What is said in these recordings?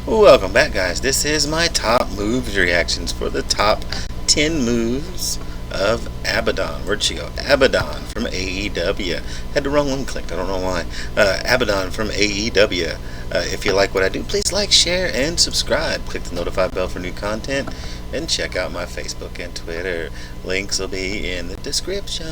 Welcome back, guys. This is my top moves reactions for the top 10 moves of Abadon. Where'd she go? Abadon from AEW. Had the wrong one clicked. I don't know why. Abadon from AEW. If you like what I do, please like, share, and subscribe. Click the notify bell for new content. And check out my Facebook and Twitter. Links will be in the description.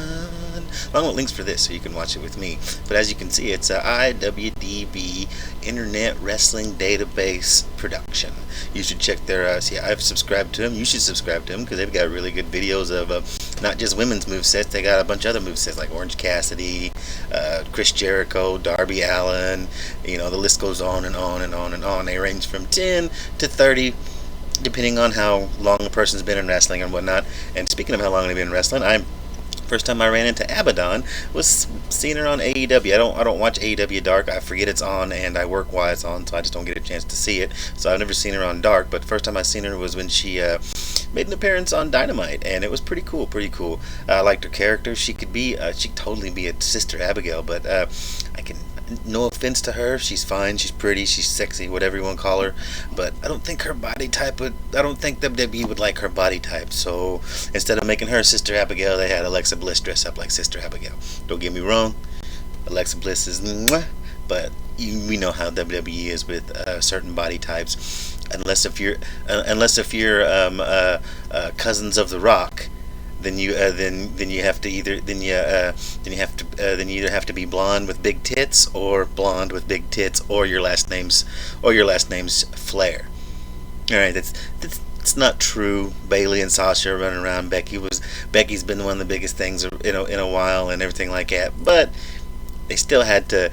Along with links for this, so you can watch it with me. But as you can see, it's a IWDB Internet Wrestling Database production. You should check their. See, I've subscribed to them. You should subscribe to them because they've got really good videos of not just women's movesets. They got a bunch of other movesets like Orange Cassidy, Chris Jericho, Darby Allin. You know, the list goes on and on and on and on. They range from 10 to 30. Depending on how long a person's been in wrestling and whatnot. And speaking of how long they've been in wrestling, first time I ran into Abadon was seeing her on AEW. I don't watch AEW Dark. I forget it's on, and I work while it's on, so I just don't get a chance to see it. So I've never seen her on Dark. But the first time I seen her was when she made an appearance on Dynamite, and it was pretty cool. Pretty cool. I liked her character. She could totally be a Sister Abigail, but I can. No offense to her, she's fine, she's pretty, she's sexy, whatever you want to call her, but I don't think her body type I don't think WWE would like her body type, so instead of making her Sister Abigail, they had Alexa Bliss dress up like Sister Abigail. Don't get me wrong, Alexa Bliss is mwah, but we know how WWE is with certain body types, unless if you're cousins of The Rock, then you have to either be blonde with big tits or blonde with big tits, or your last name's Flair. All right, that's not true. Bailey and Sasha running around. Becky's been one of the biggest things in a while and everything like that. But they still had to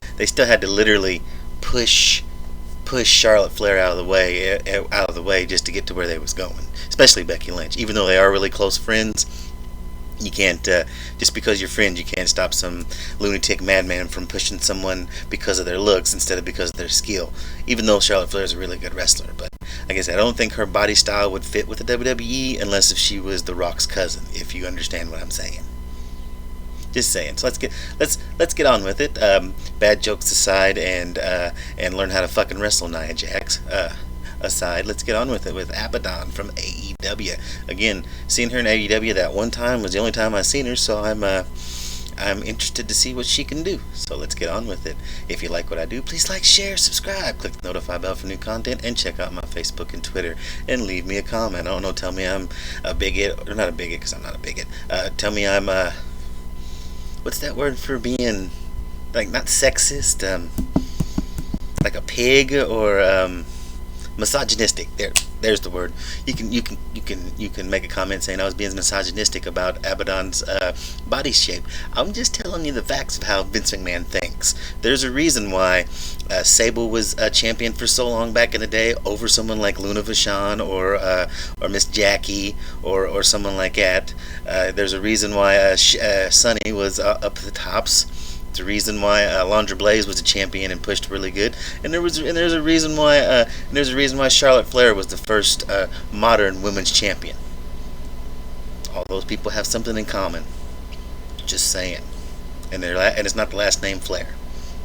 literally push Charlotte Flair out of the way just to get to where they was going. Especially Becky Lynch, even though they are really close friends. You can't, just because you're friends, you can't stop some lunatic madman from pushing someone because of their looks instead of because of their skill. Even though Charlotte Flair is a really good wrestler, but like I said, I don't think her body style would fit with the WWE unless if she was The Rock's cousin. If you understand what I'm saying, just saying. So let's get on with it. Bad jokes aside, and learn how to fucking wrestle, Nia Jax. Aside, let's get on with it with Abadon from AEW. Again, seeing her in AEW that one time was the only time I've seen her, so I'm interested to see what she can do. So let's get on with it. If you like what I do, please like, share, subscribe, click the notify bell for new content, and check out my Facebook and Twitter, and leave me a comment. I don't know, tell me I'm a bigot, or not a bigot, because I'm not a bigot. Tell me I'm what's that word for being, like, not sexist, like a pig, or misogynistic. There's the word. You can make a comment saying I was being misogynistic about Abadon's body shape. I'm just telling you the facts of how Vince McMahon thinks. There's a reason why Sable was a champion for so long back in the day over someone like Luna Vachon or Miss Jackie or someone like that. There's a reason why Sunny was up at the tops. It's the reason why Alundra Blaze was a champion and pushed really good, and there's a reason why Charlotte Flair was the first modern women's champion. All those people have something in common. Just saying, and it's not the last name Flair.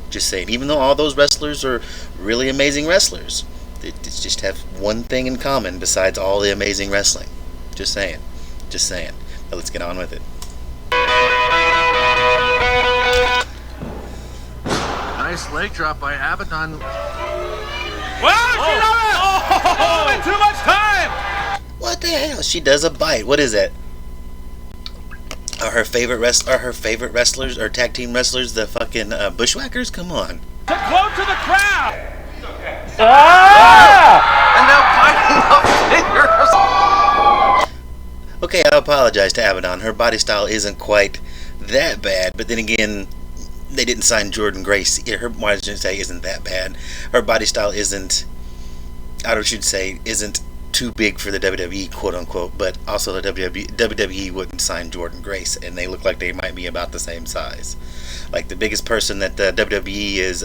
Just saying. Even though all those wrestlers are really amazing wrestlers, they just have one thing in common besides all the amazing wrestling. Just saying. But let's get on with it. Nice leg drop by Abadon. Wow, too much time! What the hell? She does a bite. What is that? Are her favorite wrestlers or tag team wrestlers the fucking Bushwhackers? Come on. To quote to the crowd. And now biting up fingers. Okay, I apologize to Abadon. Her body style isn't quite that bad, but then again, they didn't sign Jordan Grace. Why should I say isn't that bad? Her body style isn't too big for the WWE, quote unquote, but also the WWE wouldn't sign Jordan Grace, and they look like they might be about the same size. Like the biggest person that the WWE is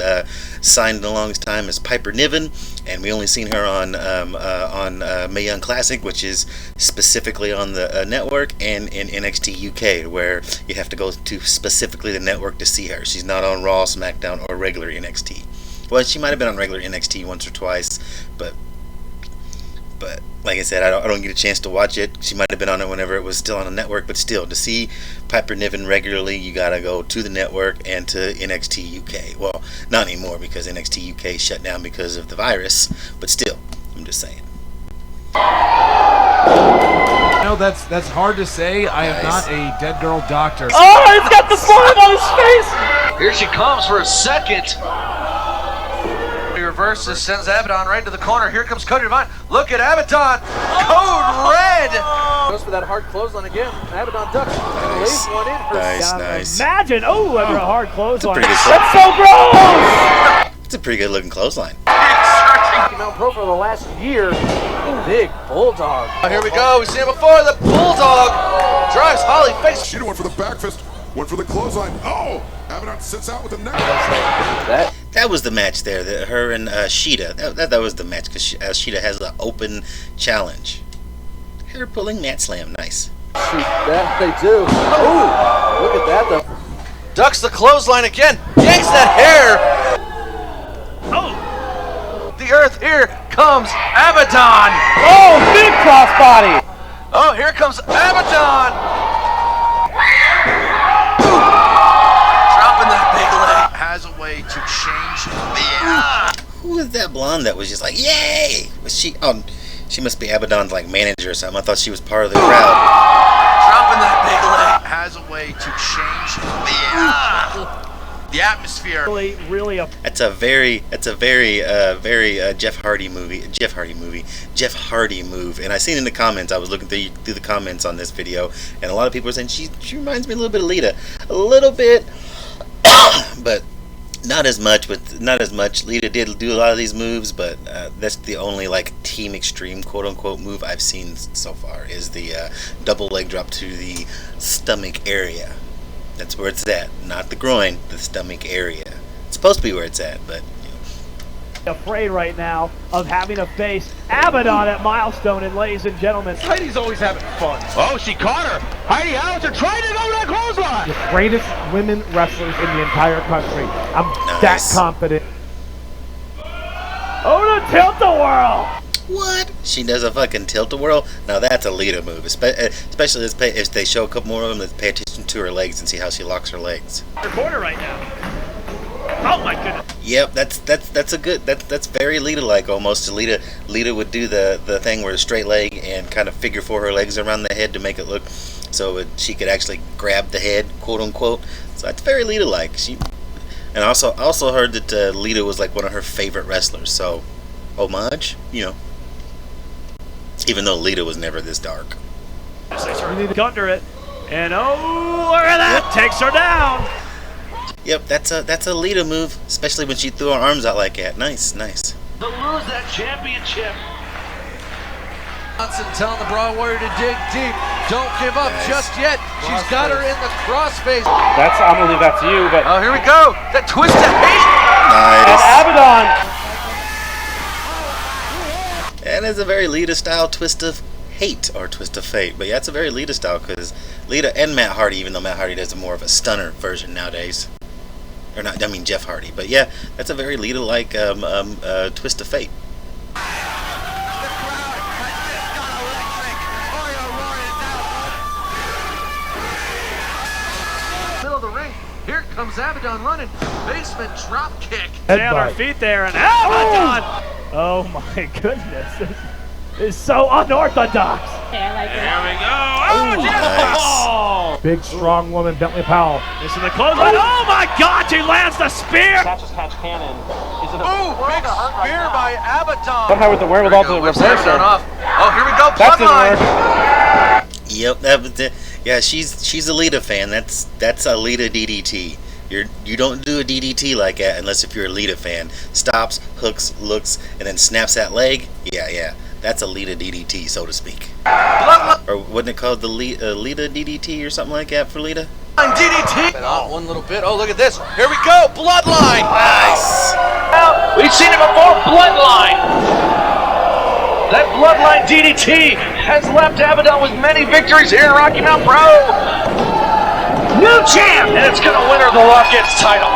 signed in the longest time is Piper Niven, and we only seen her on Mae Young Classic, which is specifically on the network, and in NXT UK, where you have to go to specifically the network to see her. She's not on Raw, SmackDown, or regular NXT. Well, she might have been on regular NXT once or twice, but But like I said, I don't get a chance to watch it. She might have been on it whenever it was still on the network, but still, to see Piper Niven regularly, you gotta go to the network and to NXT UK. Well, not anymore because NXT UK shut down because of the virus, but still, I'm just saying. No, that's hard to say. I am not a dead girl doctor. Oh, he's got the slime on his face! Here she comes for a second. He reverses, sends Abadon right into the corner. Here comes Cody Devine. Look at Abadon. Code red. Goes for that hard clothesline again. Abadon ducks. Lays one in for Nice. Imagine, under a hard clothesline. pretty good That's so gross! It's a pretty good looking clothesline. Mount Pro for the last year. Big Bulldog. Here we go. We've seen it before. The Bulldog drives Holly face. She went for the back fist, went for the clothesline. Oh! Abadon sits out with the neck. That was the match there. Her and Sheeta. That was the match because Sheeta has an open challenge. Hair pulling mat slam. Nice. That they do. Oh! Look at that though. Ducks the clothesline again. Yanks that hair. Oh! The earth. Here comes Abadon. Oh, big crossbody! Oh, here comes Abadon. Dropping that big leg. Has a way to change Who was that blonde that was just like, yay? Was she? Oh, she must be Abadon's like manager or something. I thought she was part of the crowd. Dropping that big leg. Has a way to change the atmosphere. Really a That's a very Jeff Hardy move. And I seen in the comments. I was looking through the comments on this video, and a lot of people were saying she reminds me a little bit of Lita, a little bit, but not as much. Lita did do a lot of these moves, but that's the only like Team Extreme quote unquote move I've seen so far is the double leg drop to the stomach area. That's where it's at, not the groin, the stomach area. It's supposed to be where it's at, but afraid right now of having to face Abadon at Milestone, and ladies and gentlemen, Heidi's always having fun. oh, she caught her! Heidi Hallister trying to go to that clothesline! The greatest women wrestlers in the entire country. I'm that confident. Oh, to tilt-a-whirl! what? She does a fucking tilt-a-whirl? Now that's a Lita move, especially if they show a couple more of them. Let's pay attention to her legs and see how she locks her legs. Corner right now. Oh my goodness! Yep, that's very Lita-like almost. Lita would do the thing where a straight leg and kind of figure four her legs around the head to make it look so she could actually grab the head, quote unquote. So that's very Lita-like. And also heard that Lita was like one of her favorite wrestlers. So homage, even though Lita was never this dark. We need to counter it, and oh, look at that! Takes her down. Yep, that's a Lita move, especially when she threw her arms out like that. Nice. To lose that championship. Johnson telling the Broad Warrior to dig deep. Don't give up just yet. She's got her in the crossface. I'm gonna leave that to you, but Oh, here we go. That twist of hate. Nice. Abadon. And it's a very Lita style twist of hate or twist of fate. But yeah, it's a very Lita style because Lita and Matt Hardy, even though Matt Hardy does more of a stunner version nowadays. Or not, I mean Jeff Hardy. But yeah, that's a very Lita-like twist of fate. Middle of the ring. Here comes Abadon running. Basement drop kick. Stay on her feet there, and Abadon! Oh my goodness. This is so unorthodox. Okay, I like it. There we go. Oh, Nice. Big, strong woman, Bentley Powell. This is the clothesline. Oh my God, she lands the spear. Catch cannon. Ooh, big spear by Abadon. Somehow with the wherewithal to reverse it. Off. Oh, here we go. That didn't Bloodline. work. Yep, that was it. Yeah, she's a Lita fan. That's a Lita DDT. You don't do a DDT like that unless if you're a Lita fan. Stops, hooks, looks, and then snaps that leg. Yeah. That's a Lita DDT, so to speak. Or wasn't it called the Lita DDT or something like that for Lita? DDT. One little bit. Oh, look at this. Here we go. Bloodline. Nice. We've seen it before. Bloodline. That Bloodline DDT has left Abadon with many victories here in Rocky Mount Pro. New champ, and it's going to win her the Lockets title.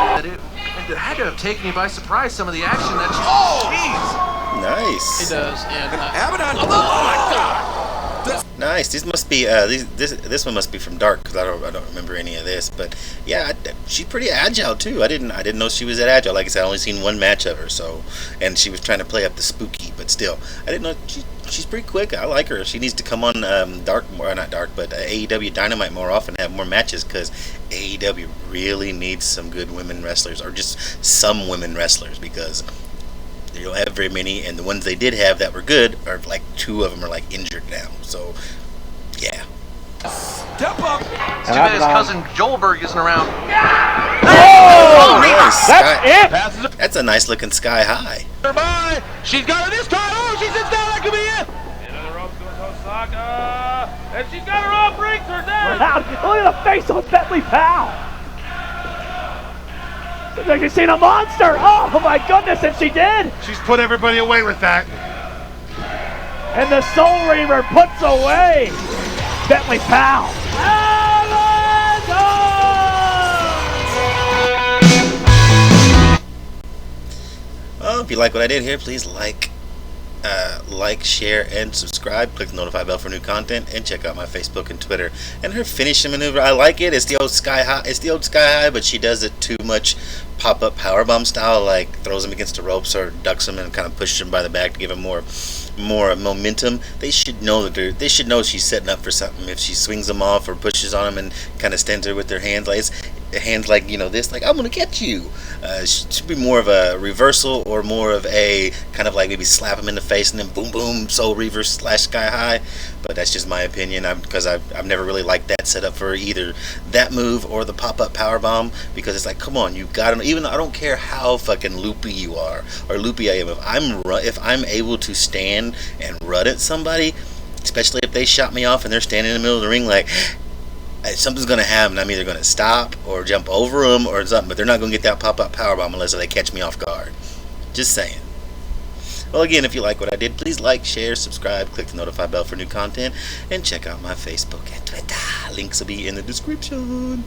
It had to have taken you by surprise, some of the action that she's... Oh! Jeez. Nice. He does. And Abadon. Oh my God. Nice. These must be this one must be from Dark because I don't remember any of this. But yeah, she's pretty agile too. I didn't know she was that agile. Like I said, I only seen one match of her. So, and she was trying to play up the spooky, but still, I didn't know she's pretty quick. I like her. She needs to come on Dark more, not Dark, but AEW Dynamite more often, have more matches because AEW really needs some good women wrestlers or just some women wrestlers because they don't have very many, and the ones they did have that were good are like 2 of them are like injured now. So yeah. Step up. it's too bad his cousin Joelberg isn't around. Oh, nice. That's it. That's a nice looking sky high. By. She's got it this time. Oh, she sits down. That could be it. Into the ropes goes Osaka. And she's got her up, brings her down. Wow, look at the face on Bentley Powell. Looks like she's seen a monster. Oh my goodness, and she did. She's put everybody away with that. And the Soul Reaver puts away Bentley Powell. Well, if you like what I did here, please like, share, and subscribe. Click the notify bell for new content, and check out my Facebook and Twitter. And her finishing maneuver, I like it. It's the old sky high. It's the old sky high, but she does it too much pop-up powerbomb style, like throws him against the ropes or ducks him and kind of pushes him by the back to give him more momentum. They should know that they should know she's setting up for something. If she swings them off or pushes on him and kind of stands there with their hands like this, like I'm gonna get you. Should be more of a reversal or more of a kind of like maybe slap him in the face and then boom boom Soul Reaver / sky high. But that's just my opinion. Because I've never really liked that setup for either that move or the pop-up power bomb, because it's like, come on, you got him. Even though I don't care how fucking loopy you are or loopy I am, if I'm able to stand and run at somebody, especially if they shot me off and they're standing in the middle of the ring, like something's gonna happen. I'm either gonna stop or jump over them or something, but they're not gonna get that pop-up power bomb unless they catch me off guard. Just saying. Well, again, if you like what I did, please like, share, subscribe, click the notify bell for new content, and check out my Facebook and Twitter. Links will be in the description.